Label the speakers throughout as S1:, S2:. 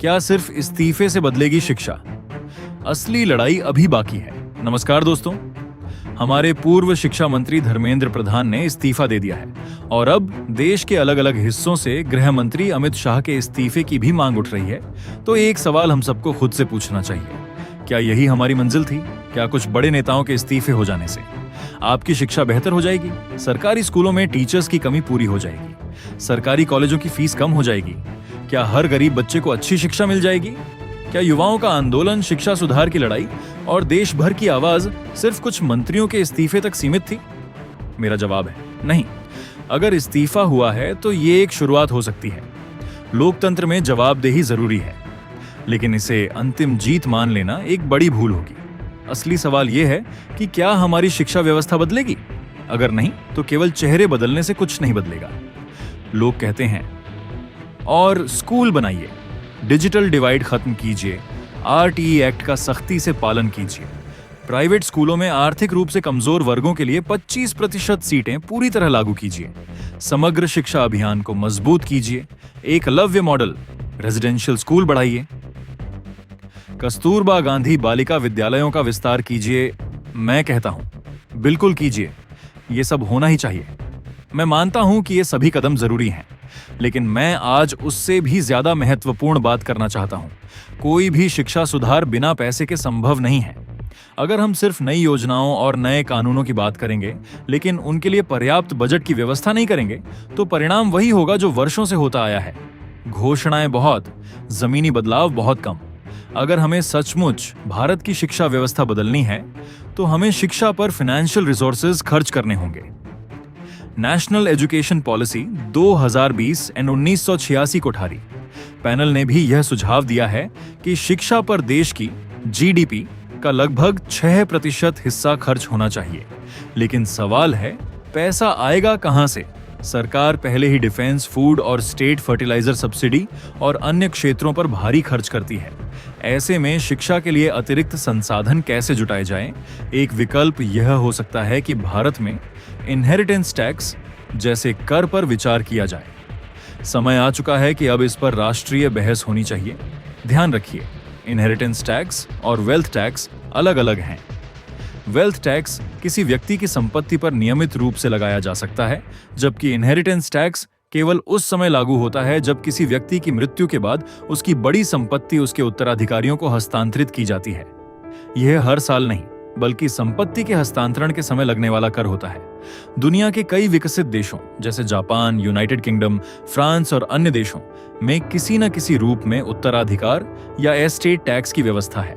S1: क्या सिर्फ इस्तीफे से बदलेगी शिक्षा? असली लड़ाई अभी बाकी है। नमस्कार दोस्तों, हमारे पूर्व शिक्षा मंत्री धर्मेंद्र प्रधान ने इस्तीफा दे दिया है और अब देश के अलग अलग हिस्सों से गृह मंत्री अमित शाह के इस्तीफे की भी मांग उठ रही है। तो एक सवाल हम सबको खुद से पूछना चाहिए, क्या यही हमारी मंजिल थी? क्या कुछ बड़े नेताओं के इस्तीफे हो जाने से आपकी शिक्षा बेहतर हो जाएगी? सरकारी स्कूलों में टीचर्स की कमी पूरी हो जाएगी? सरकारी कॉलेजों की फीस कम हो जाएगी? क्या हर गरीब बच्चे को अच्छी शिक्षा मिल जाएगी? क्या युवाओं का आंदोलन, शिक्षा सुधार की लड़ाई और देश भर की आवाज सिर्फ कुछ मंत्रियों के इस्तीफे तक सीमित थी? मेरा जवाब है नहीं। अगर इस्तीफा हुआ है तो ये एक शुरुआत हो सकती है। लोकतंत्र में जवाबदेही जरूरी है, लेकिन इसे अंतिम जीत मान लेना एक बड़ी भूल होगी। असली सवाल यह है कि क्या हमारी शिक्षा व्यवस्था बदलेगी? अगर नहीं, तो केवल चेहरे बदलने से कुछ नहीं बदलेगा। लोग कहते हैं और स्कूल बनाइए, डिजिटल डिवाइड खत्म कीजिए, आरटीई एक्ट का सख्ती से पालन कीजिए, प्राइवेट स्कूलों में आर्थिक रूप से कमजोर वर्गों के लिए 25% सीटें पूरी तरह लागू कीजिए, समग्र शिक्षा अभियान को मजबूत कीजिए, एकलव्य मॉडल रेजिडेंशियल स्कूल बढ़ाइए, कस्तूरबा गांधी बालिका विद्यालयों का विस्तार कीजिए। मैं कहता हूं बिल्कुल कीजिए, ये सब होना ही चाहिए। मैं मानता हूं कि ये सभी कदम जरूरी हैं, लेकिन मैं आज उससे भी ज्यादा महत्वपूर्ण बात करना चाहता हूं। कोई भी शिक्षा सुधार बिना पैसे के संभव नहीं है। अगर हम सिर्फ नई योजनाओं और नए कानूनों की बात करेंगे, लेकिन उनके लिए पर्याप्त बजट की व्यवस्था नहीं करेंगे, तो परिणाम वही होगा जो वर्षों से होता आया है। घोषणाएं बहुत, जमीनी बदलाव बहुत कम। अगर हमें सचमुच भारत की शिक्षा व्यवस्था बदलनी है, तो हमें शिक्षा पर फाइनेंशियल रिसोर्सेज खर्च करने होंगे। National education policy 2020 and 1986 Kothari panel ने भी यह सुझाव दिया है कि शिक्षा पर देश की जीडीपी का लगभग 6% हिस्सा खर्च होना चाहिए। लेकिन सवाल है, पैसा आएगा कहां से? सरकार पहले ही डिफेंस, फूड और स्टेट फर्टिलाइजर सब्सिडी और अन्य क्षेत्रों पर भारी खर्च करती है। ऐसे में शिक्षा के लिए अतिरिक्त संसाधन कैसे जुटाए जाएं? एक विकल्प यह हो सकता है कि भारत में इनहेरिटेंस टैक्स जैसे कर पर विचार किया जाए। समय आ चुका है कि अब इस पर राष्ट्रीय बहस होनी चाहिए। ध्यान रखिए, इनहेरिटेंस टैक्स और वेल्थ टैक्स अलग अलग हैं। वेल्थ टैक्स किसी व्यक्ति की संपत्ति पर नियमित रूप से लगाया जा सकता है, जबकि इनहेरिटेंस टैक्स केवल उस समय लागू होता है जब किसी व्यक्ति की मृत्यु के बाद उसकी बड़ी संपत्ति उसके उत्तराधिकारियों को हस्तांतरित की जाती है। यह हर साल नहीं, बल्कि संपत्ति के हस्तांतरण के समय लगने वाला कर होता है। दुनिया के कई विकसित देशों जैसे जापान, यूनाइटेड किंगडम, फ्रांस और अन्य देशों में किसी न किसी रूप में उत्तराधिकार या एस्टेट टैक्स की व्यवस्था है।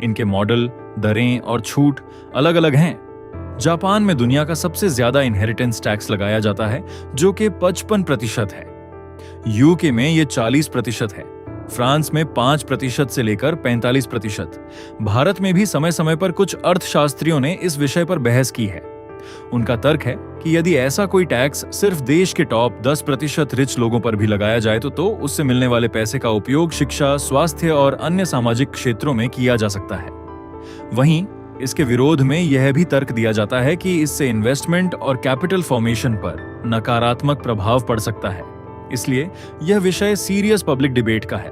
S1: इनके मॉडल, दरें और छूट अलग अलग हैं। जापान में दुनिया का सबसे ज्यादा इनहेरिटेंस टैक्स लगाया जाता है, जो कि 55% है। यूके में यह 40% है। फ्रांस में 5% से लेकर 45%। भारत में भी समय समय पर कुछ अर्थशास्त्रियों ने इस विषय पर बहस की है। उनका तर्क है कि यदि ऐसा कोई टैक्स सिर्फ देश के टॉप 10% रिच लोगों पर भी लगाया जाए तो उससे मिलने वाले पैसे का उपयोग शिक्षा, स्वास्थ्य और अन्य सामाजिक क्षेत्रों में किया जा सकता है। वहीं इसके विरोध में यह भी तर्क दिया जाता है कि इससे इन्वेस्टमेंट और कैपिटल फॉर्मेशन पर नकारात्मक प्रभाव पड़ सकता है। इसलिए यह विषय सीरियस पब्लिक डिबेट का है।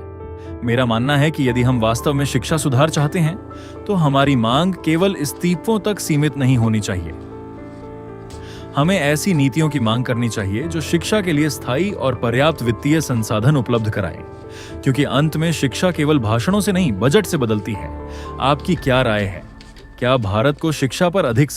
S1: मेरा मानना है कि यदि हम वास्तव में शिक्षा सुधार चाहते हैं, तो हमारी मांग केवल इस्तीफों तक सीमित नहीं होनी चाहिए। हमें ऐसी नीतियों की मांग करनी चाहिए जो शिक्षा के लिए स्थायी और पर्याप्त वित्तीय संसाधन उपलब्ध कराएं, क्योंकि अंत में शिक्षा केवल भाषणों से नहीं, बजट से बदलती है। आपकी क्या राय है? क्या भारत को शिक्षा पर अधिक